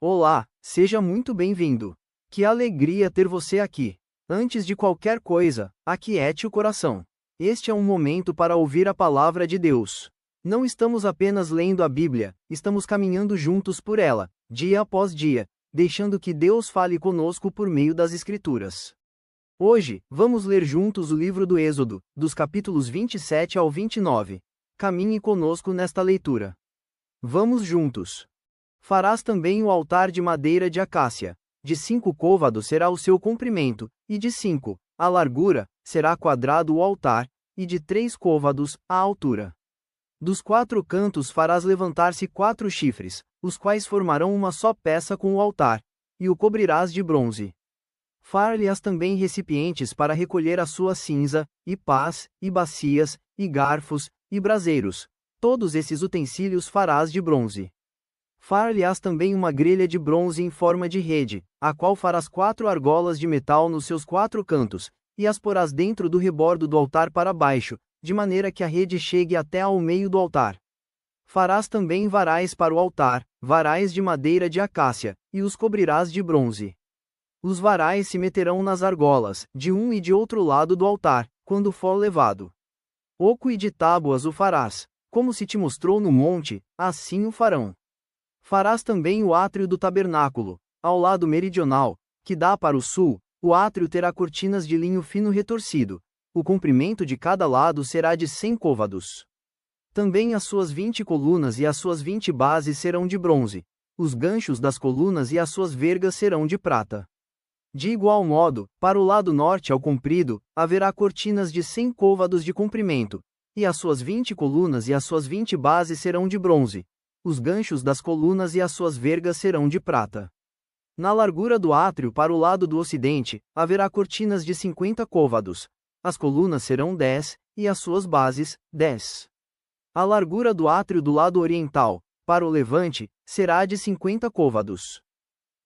Olá, seja muito bem-vindo. Que alegria ter você aqui. Antes de qualquer coisa, aquiete o coração. Este é um momento para ouvir a palavra de Deus. Não estamos apenas lendo a Bíblia, estamos caminhando juntos por ela, dia após dia, deixando que Deus fale conosco por meio das Escrituras. Hoje, vamos ler juntos o livro do Êxodo, dos capítulos 27 ao 29. Caminhe conosco nesta leitura. Vamos juntos. Farás também o altar de madeira de acácia. De 5 côvados será o seu comprimento, e de 5, a largura, será quadrado o altar, e de 3 côvados, a altura. Dos 4 cantos farás levantar-se 4 chifres, os quais formarão uma só peça com o altar, e o cobrirás de bronze. Far-lhe-ás também recipientes para recolher a sua cinza, e pás, e bacias, e garfos, e braseiros. Todos esses utensílios farás de bronze. Far-lhe-ás também uma grelha de bronze em forma de rede, a qual farás 4 argolas de metal nos seus 4 cantos, e as porás dentro do rebordo do altar para baixo, de maneira que a rede chegue até ao meio do altar. Farás também varais para o altar, varais de madeira de acácia, e os cobrirás de bronze. Os varais se meterão nas argolas, de um e de outro lado do altar, quando for levado. Oco e de tábuas o farás, como se te mostrou no monte, assim o farão. Farás também o átrio do tabernáculo, ao lado meridional, que dá para o sul. O átrio terá cortinas de linho fino retorcido. O comprimento de cada lado será de 100 côvados. Também as suas 20 colunas e as suas 20 bases serão de bronze. Os ganchos das colunas e as suas vergas serão de prata. De igual modo, para o lado norte ao comprido, haverá cortinas de 100 côvados de comprimento, e as suas 20 colunas e as suas 20 bases serão de bronze. Os ganchos das colunas e as suas vergas serão de prata. Na largura do átrio para o lado do ocidente, haverá cortinas de 50 côvados. As colunas serão 10, e as suas bases, 10. A largura do átrio do lado oriental, para o levante, será de 50 côvados.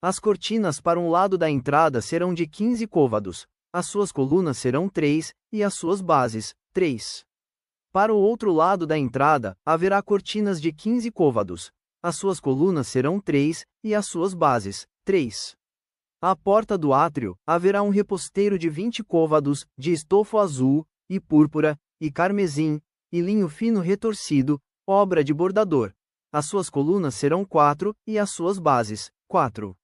As cortinas para um lado da entrada serão de 15 côvados. As suas colunas serão 3, e as suas bases, 3. Para o outro lado da entrada, haverá cortinas de 15 côvados. As suas colunas serão 3, e as suas bases, 3. À porta do átrio, haverá um reposteiro de 20 côvados, de estofo azul, e púrpura, e carmesim, e linho fino retorcido, obra de bordador. As suas colunas serão 4, e as suas bases, 4.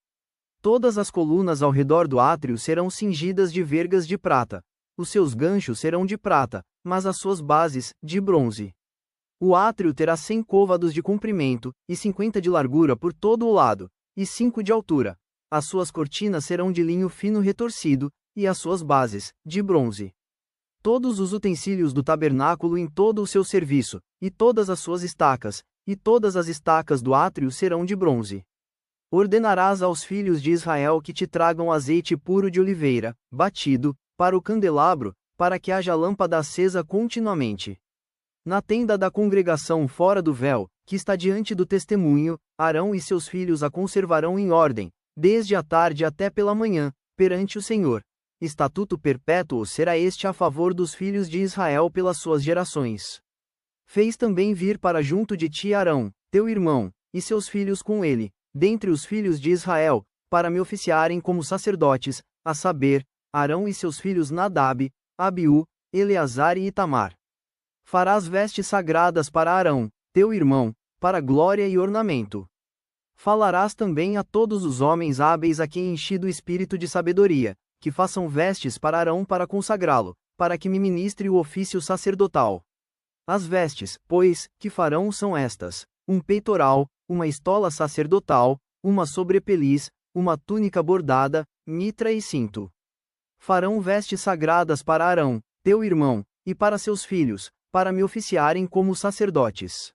Todas as colunas ao redor do átrio serão cingidas de vergas de prata. Os seus ganchos serão de prata, mas as suas bases, de bronze. O átrio terá 100 côvados de comprimento, e 50 de largura por todo o lado, e 5 de altura. As suas cortinas serão de linho fino retorcido, e as suas bases, de bronze. Todos os utensílios do tabernáculo em todo o seu serviço, e todas as suas estacas, e todas as estacas do átrio serão de bronze. Ordenarás aos filhos de Israel que te tragam azeite puro de oliveira, batido, para o candelabro, para que haja lâmpada acesa continuamente. Na tenda da congregação fora do véu, que está diante do testemunho, Arão e seus filhos a conservarão em ordem, desde a tarde até pela manhã, perante o Senhor. Estatuto perpétuo será este a favor dos filhos de Israel pelas suas gerações. Fez também vir para junto de ti Arão, teu irmão, e seus filhos com ele, dentre os filhos de Israel, para me oficiarem como sacerdotes, a saber, Arão e seus filhos Nadab, Abiú, Eleazar e Itamar. Farás vestes sagradas para Arão, teu irmão, para glória e ornamento. Falarás também a todos os homens hábeis a quem enchi do espírito de sabedoria, que façam vestes para Arão para consagrá-lo, para que me ministre o ofício sacerdotal. As vestes, pois, que farão são estas: um peitoral, uma estola sacerdotal, uma sobrepeliz, uma túnica bordada, mitra e cinto. Farão vestes sagradas para Arão, teu irmão, e para seus filhos, para me oficiarem como sacerdotes.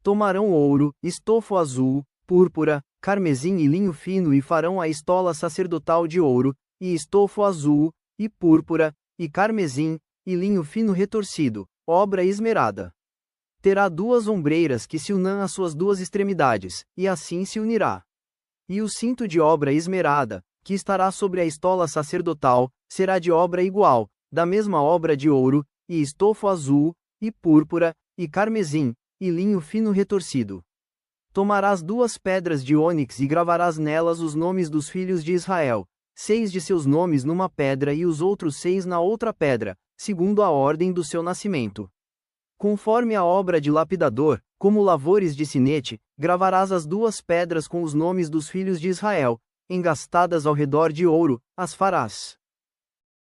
Tomarão ouro, estofo azul, púrpura, carmesim e linho fino e farão a estola sacerdotal de ouro, e estofo azul, e púrpura, e carmesim, e linho fino retorcido, obra esmerada. Terá 2 ombreiras que se unam às suas 2 extremidades, e assim se unirá. E o cinto de obra esmerada, que estará sobre a estola sacerdotal, será de obra igual, da mesma obra de ouro, e estofo azul, e púrpura, e carmesim, e linho fino retorcido. Tomarás 2 pedras de ônix e gravarás nelas os nomes dos filhos de Israel, 6 de seus nomes numa pedra e os outros 6 na outra pedra, segundo a ordem do seu nascimento. Conforme a obra de lapidador, como lavores de sinete, gravarás as 2 pedras com os nomes dos filhos de Israel, engastadas ao redor de ouro, as farás.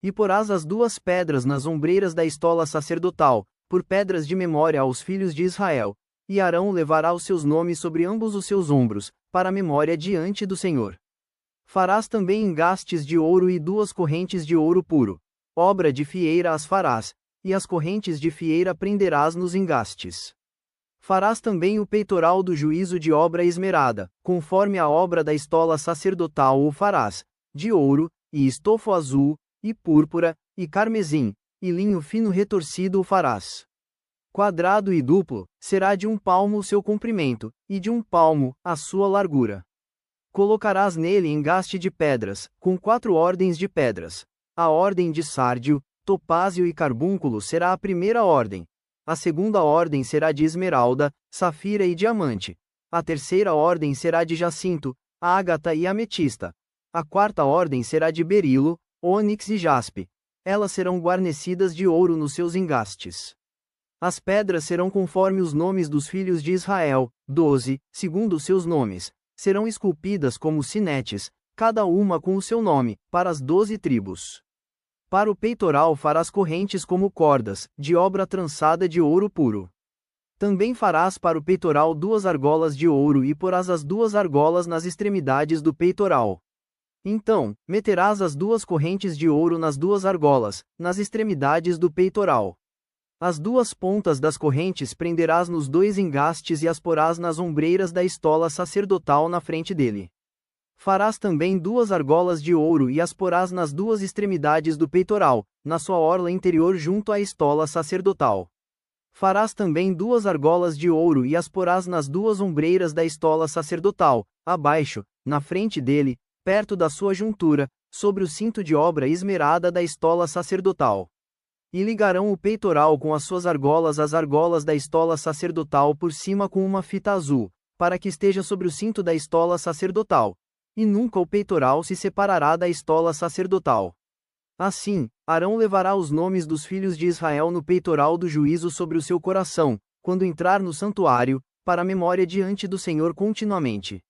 E porás as 2 pedras nas ombreiras da estola sacerdotal, por pedras de memória aos filhos de Israel, e Arão levará os seus nomes sobre ambos os seus ombros, para a memória diante do Senhor. Farás também engastes de ouro e 2 correntes de ouro puro. Obra de fieira as farás, e as correntes de fieira prenderás nos engastes. Farás também o peitoral do juízo de obra esmerada, conforme a obra da estola sacerdotal o farás, de ouro, e estofo azul, e púrpura, e carmesim, e linho fino retorcido o farás. Quadrado e duplo, será de 1 palmo o seu comprimento, e de 1 palmo, a sua largura. Colocarás nele engaste de pedras, com 4 ordens de pedras. A ordem de sárdio, topázio e carbúnculo será a primeira ordem. A segunda ordem será de esmeralda, safira e diamante. A terceira ordem será de jacinto, ágata e ametista. A quarta ordem será de berilo, ônix e jaspe. Elas serão guarnecidas de ouro nos seus engastes. As pedras serão conforme os nomes dos filhos de Israel, 12, segundo os seus nomes. Serão esculpidas como sinetes, cada uma com o seu nome, para as 12 tribos. Para o peitoral farás correntes como cordas, de obra trançada de ouro puro. Também farás para o peitoral 2 argolas de ouro e porás as 2 argolas nas extremidades do peitoral. Então, meterás as 2 correntes de ouro nas 2 argolas, nas extremidades do peitoral. As 2 pontas das correntes prenderás nos 2 engastes e as porás nas ombreiras da estola sacerdotal na frente dele. Farás também 2 argolas de ouro e as porás nas 2 extremidades do peitoral, na sua orla interior junto à estola sacerdotal. Farás também 2 argolas de ouro e as porás nas 2 ombreiras da estola sacerdotal, abaixo, na frente dele, perto da sua juntura, sobre o cinto de obra esmerada da estola sacerdotal. E ligarão o peitoral com as suas argolas às argolas da estola sacerdotal por cima com uma fita azul, para que esteja sobre o cinto da estola sacerdotal. E nunca o peitoral se separará da estola sacerdotal. Assim, Arão levará os nomes dos filhos de Israel no peitoral do juízo sobre o seu coração, quando entrar no santuário, para a memória diante do Senhor continuamente.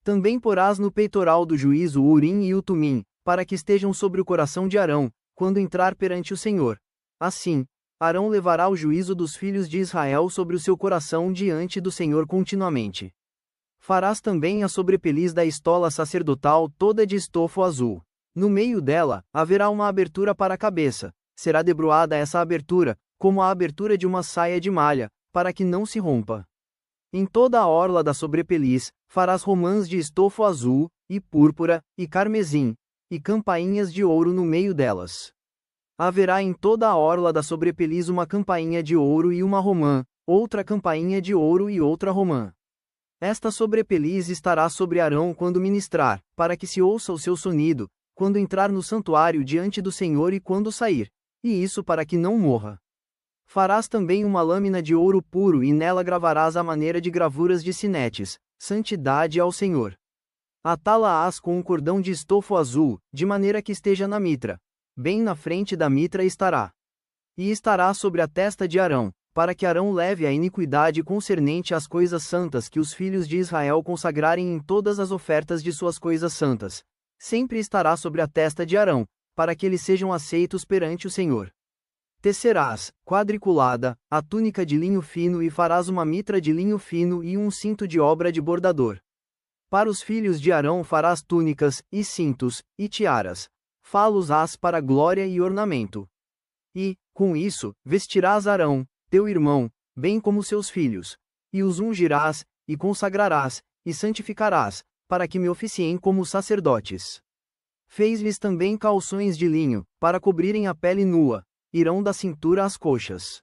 Também porás no peitoral do juízo o Urim e o Tumim, para que estejam sobre o coração de Arão, quando entrar perante o Senhor. Assim, Arão levará o juízo dos filhos de Israel sobre o seu coração diante do Senhor continuamente. Farás também a sobrepeliz da estola sacerdotal toda de estofo azul. No meio dela, haverá uma abertura para a cabeça. Será debruada essa abertura, como a abertura de uma saia de malha, para que não se rompa. Em toda a orla da sobrepeliz, farás romãs de estofo azul, e púrpura, e carmesim, e campainhas de ouro no meio delas. Haverá em toda a orla da sobrepeliz uma campainha de ouro e uma romã, outra campainha de ouro e outra romã. Esta sobrepeliz estará sobre Arão quando ministrar, para que se ouça o seu sonido, quando entrar no santuário diante do Senhor e quando sair, e isso para que não morra. Farás também uma lâmina de ouro puro e nela gravarás a maneira de gravuras de sinetes, santidade ao Senhor. Atá-la-ás com um cordão de estofo azul, de maneira que esteja na mitra. Bem na frente da mitra estará. E estará sobre a testa de Arão, para que Arão leve a iniquidade concernente às coisas santas que os filhos de Israel consagrarem em todas as ofertas de suas coisas santas. Sempre estará sobre a testa de Arão, para que eles sejam aceitos perante o Senhor. Tecerás, quadriculada, a túnica de linho fino e farás uma mitra de linho fino e um cinto de obra de bordador. Para os filhos de Arão farás túnicas, e cintos, e tiaras. Fá-los-ás para glória e ornamento. E, com isso, vestirás Arão, teu irmão, bem como seus filhos, e os ungirás, e consagrarás, e santificarás, para que me oficiem como sacerdotes. Fez-lhes também calções de linho, para cobrirem a pele nua, irão da cintura às coxas.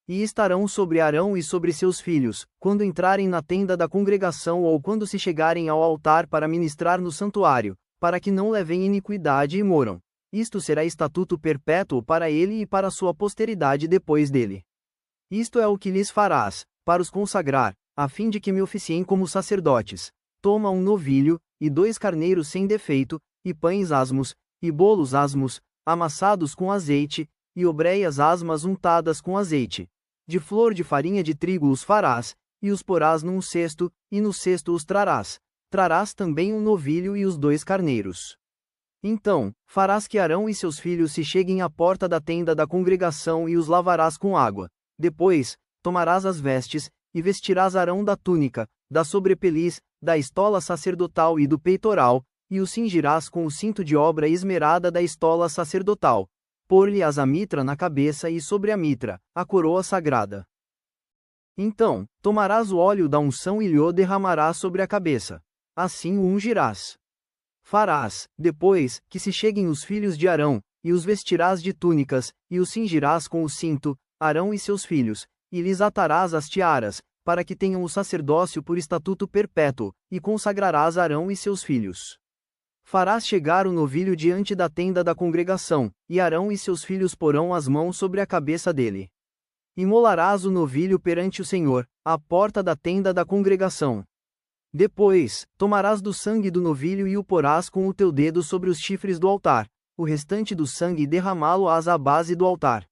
E estarão sobre Arão e sobre seus filhos, quando entrarem na tenda da congregação ou quando se chegarem ao altar para ministrar no santuário, para que não levem iniquidade e moram. Isto será estatuto perpétuo para ele e para sua posteridade depois dele. Isto é o que lhes farás, para os consagrar, a fim de que me oficiem como sacerdotes. Toma um novilho, e 2 carneiros sem defeito, e pães asmos, e bolos asmos, amassados com azeite, e obreias asmas untadas com azeite. De flor de farinha de trigo os farás, e os porás num cesto, e no cesto os trarás. Trarás também um novilho e os 2 carneiros. Então, farás que Arão e seus filhos se cheguem à porta da tenda da congregação e os lavarás com água. Depois, tomarás as vestes, e vestirás Arão da túnica, da sobrepeliz, da estola sacerdotal e do peitoral, e o cingirás com o cinto de obra esmerada da estola sacerdotal. Pôr-lhe-ás a mitra na cabeça e sobre a mitra, a coroa sagrada. Então, tomarás o óleo da unção e lhe derramarás sobre a cabeça. Assim o ungirás. Farás, depois, que se cheguem os filhos de Arão, e os vestirás de túnicas, e os cingirás com o cinto, Arão e seus filhos, e lhes atarás as tiaras, para que tenham o sacerdócio por estatuto perpétuo, e consagrarás Arão e seus filhos. Farás chegar o novilho diante da tenda da congregação, e Arão e seus filhos porão as mãos sobre a cabeça dele. Imolarás o novilho perante o Senhor, à porta da tenda da congregação. Depois, tomarás do sangue do novilho e o porás com o teu dedo sobre os chifres do altar, o restante do sangue derramá-lo-ás à base do altar.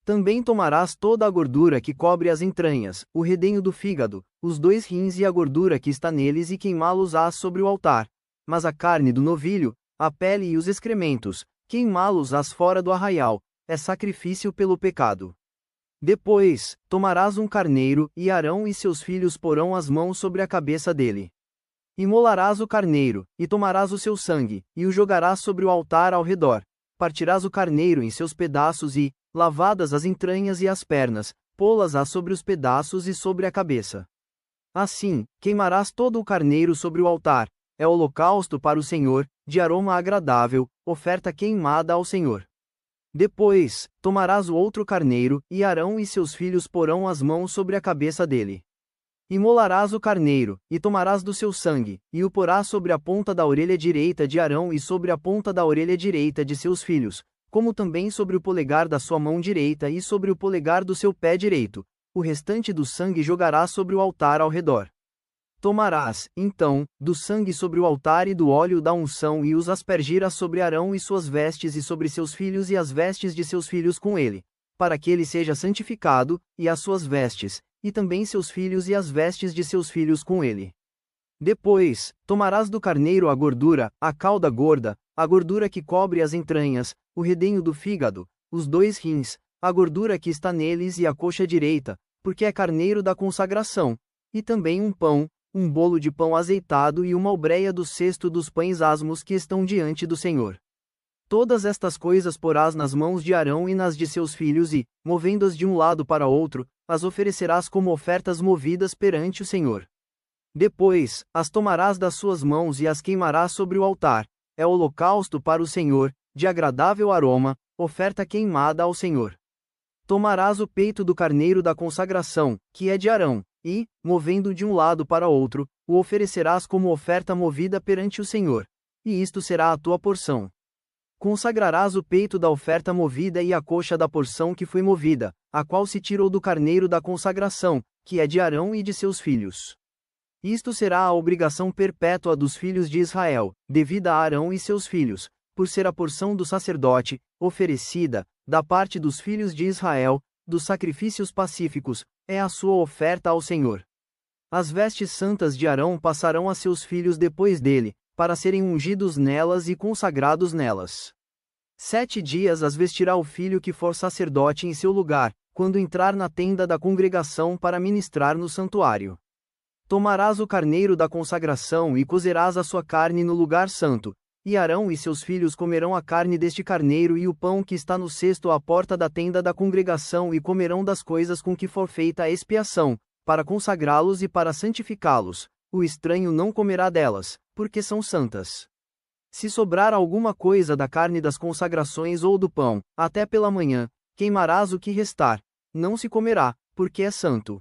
Também tomarás toda a gordura que cobre as entranhas, o redenho do fígado, os 2 rins e a gordura que está neles e queimá-los-ás sobre o altar. Mas a carne do novilho, a pele e os excrementos, queimá-los-ás fora do arraial, é sacrifício pelo pecado. Depois, tomarás um carneiro, e Arão e seus filhos porão as mãos sobre a cabeça dele. Imolarás o carneiro, e tomarás o seu sangue, e o jogarás sobre o altar ao redor. Partirás o carneiro em seus pedaços e, lavadas as entranhas e as pernas, pô-las-ás sobre os pedaços e sobre a cabeça. Assim, queimarás todo o carneiro sobre o altar, é holocausto para o Senhor, de aroma agradável, oferta queimada ao Senhor. Depois, tomarás o outro carneiro, e Arão e seus filhos porão as mãos sobre a cabeça dele. Imolarás o carneiro, e tomarás do seu sangue, e o porás sobre a ponta da orelha direita de Arão e sobre a ponta da orelha direita de seus filhos, como também sobre o polegar da sua mão direita e sobre o polegar do seu pé direito. O restante do sangue jogarás sobre o altar ao redor. Tomarás, então, do sangue sobre o altar e do óleo da unção e os aspergirás sobre Arão e suas vestes e sobre seus filhos e as vestes de seus filhos com ele, para que ele seja santificado, e as suas vestes, e também seus filhos e as vestes de seus filhos com ele. Depois, tomarás do carneiro a gordura, a cauda gorda, a gordura que cobre as entranhas, o redenho do fígado, os 2 rins, a gordura que está neles e a coxa direita, porque é carneiro da consagração, e também um pão, um bolo de pão azeitado e uma obreia do cesto dos pães asmos que estão diante do Senhor. Todas estas coisas porás nas mãos de Arão e nas de seus filhos e, movendo-as de um lado para outro, as oferecerás como ofertas movidas perante o Senhor. Depois, as tomarás das suas mãos e as queimarás sobre o altar, é holocausto para o Senhor, de agradável aroma, oferta queimada ao Senhor. Tomarás o peito do carneiro da consagração, que é de Arão, e, movendo de um lado para outro, o oferecerás como oferta movida perante o Senhor. E isto será a tua porção. Consagrarás o peito da oferta movida e a coxa da porção que foi movida, a qual se tirou do carneiro da consagração, que é de Arão e de seus filhos. Isto será a obrigação perpétua dos filhos de Israel, devida a Arão e seus filhos, por ser a porção do sacerdote, oferecida, da parte dos filhos de Israel, dos sacrifícios pacíficos, é a sua oferta ao Senhor. As vestes santas de Arão passarão a seus filhos depois dele, para serem ungidos nelas e consagrados nelas. 7 dias as vestirá o filho que for sacerdote em seu lugar, quando entrar na tenda da congregação para ministrar no santuário. Tomarás o carneiro da consagração e cozerás a sua carne no lugar santo, e Arão e seus filhos comerão a carne deste carneiro e o pão que está no cesto à porta da tenda da congregação e comerão das coisas com que for feita a expiação, para consagrá-los e para santificá-los. O estranho não comerá delas, porque são santas. Se sobrar alguma coisa da carne das consagrações ou do pão, até pela manhã, queimarás o que restar, não se comerá, porque é santo.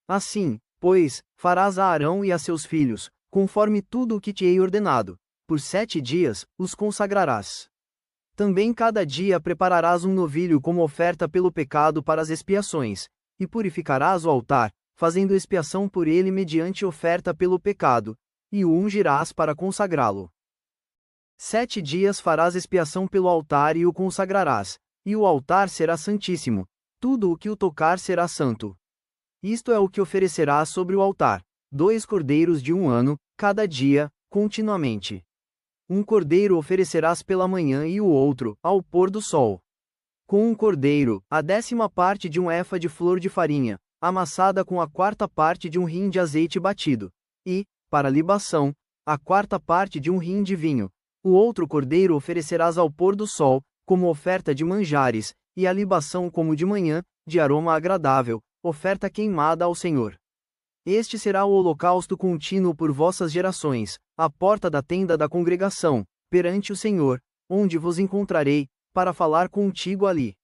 Assim, pois, farás a Arão e a seus filhos, conforme tudo o que te hei ordenado. Por 7 dias, os consagrarás. Também cada dia prepararás um novilho como oferta pelo pecado para as expiações, e purificarás o altar, fazendo expiação por ele mediante oferta pelo pecado, e o ungirás para consagrá-lo. 7 dias farás expiação pelo altar e o consagrarás, e o altar será santíssimo, tudo o que o tocar será santo. Isto é o que oferecerás sobre o altar: 2 cordeiros de 1 ano, cada dia, continuamente. Um cordeiro oferecerás pela manhã e o outro, ao pôr do sol. Com um cordeiro, a 10ª parte de um efa de flor de farinha, amassada com a 4ª parte de um rim de azeite batido, e, para libação, a 4ª parte de um rim de vinho. O outro cordeiro oferecerás ao pôr do sol, como oferta de manjares, e a libação como de manhã, de aroma agradável, oferta queimada ao Senhor. Este será o holocausto contínuo por vossas gerações, à porta da tenda da congregação, perante o Senhor, onde vos encontrarei, para falar contigo ali.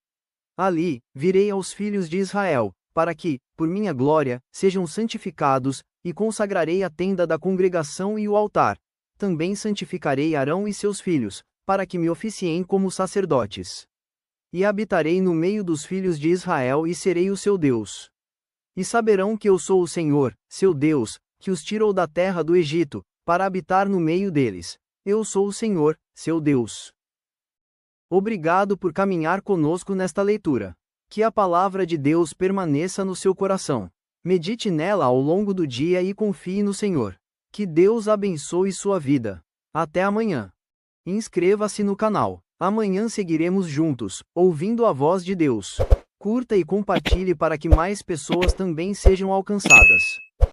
Ali, virei aos filhos de Israel, para que, por minha glória, sejam santificados, e consagrarei a tenda da congregação e o altar. Também santificarei Arão e seus filhos, para que me oficiem como sacerdotes. E habitarei no meio dos filhos de Israel e serei o seu Deus. E saberão que eu sou o Senhor, seu Deus, que os tirou da terra do Egito, para habitar no meio deles. Eu sou o Senhor, seu Deus. Obrigado por caminhar conosco nesta leitura. Que a palavra de Deus permaneça no seu coração. Medite nela ao longo do dia e confie no Senhor. Que Deus abençoe sua vida. Até amanhã. Inscreva-se no canal. Amanhã seguiremos juntos, ouvindo a voz de Deus. Curta e compartilhe para que mais pessoas também sejam alcançadas.